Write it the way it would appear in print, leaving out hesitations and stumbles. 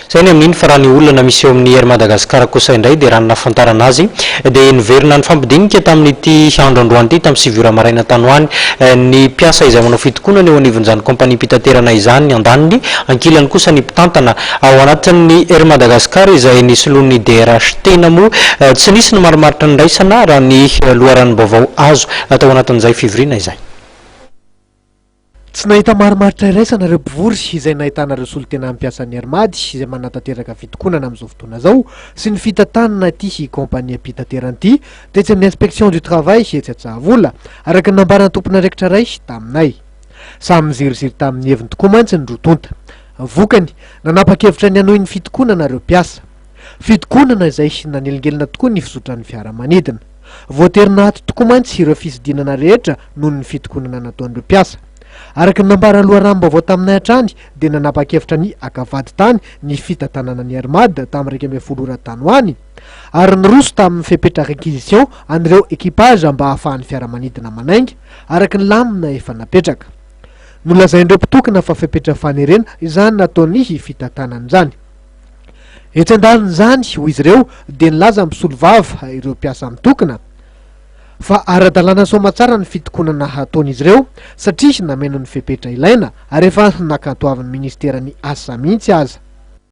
zay ny amin'iny fa raha ny olona misy eo amin'ny Air Madagasikara kosa indray dia raha nafantarana azy dia niverina ny fampidinika tamin'ity andro androany ity tamin'ny 7 maraina tanoany ny mpiasa izay manao fitokonana eo anivon'izany kompania mpitaterana izany andaniny ankilany kosa ny mpitantana ao anatin'ny Air Madagasikara izay nisy lohan'ny DRH tena moa tsy nisy ny marimaritra ny raisana raha ny loharano vaovao azo atao anatin'izay fivirina izay. Tsy nahita marimaritra iraisana ireo mpivory izay nahitana ireo solotena ampiasan'ny Airmady izay manatanteraka fitokonana amin'izao fotoana zao sy ny fitantanana ity kompania mpitaterana ity dia tsy ny inspection du travail etsy Antsahavola araka ny nambarana tompon'andraikitra ray taminay. Samy miziriziry tamin'ny heviny tokoa mantsy ny rotonta. Vokany nanapa-kevitra ny hanohy ny fitokonana ireo mpiasa. Fitokonana izay nanelingelina tokoa ny fisotran'ny fiaramanidina. Voatery nahato tokoa mantsy ireo fisidinana rehetra noho ny fitokonana nataon'ireo mpiasa. Araka ny nambara loharanom-baovao taminay hatrany dia nanapa-kevitra ny akavady tany ny fitantanana ny Airmady tamin'ny 2010 tanoany ary nyroso tamin'ny fepetra réquisition an'ireo ekipage mba ahafahan'ny fiaramanidina manainga araka ny lamina efa napetraka. Nolazain'ireo mpitokana fa fepetra fanerena izany nataony fitantanana izany. Etsy an-dalana izany hoy izy ireo dia nilaza misolo vava ireo mpiasa mitokana fa ara-dalàna soamatsara ny fitokonana ataon'izy ireo satria nameno ny fepetra ilaina ary efa nakantoavin'ny ministeran'ny asa mihitsy aza.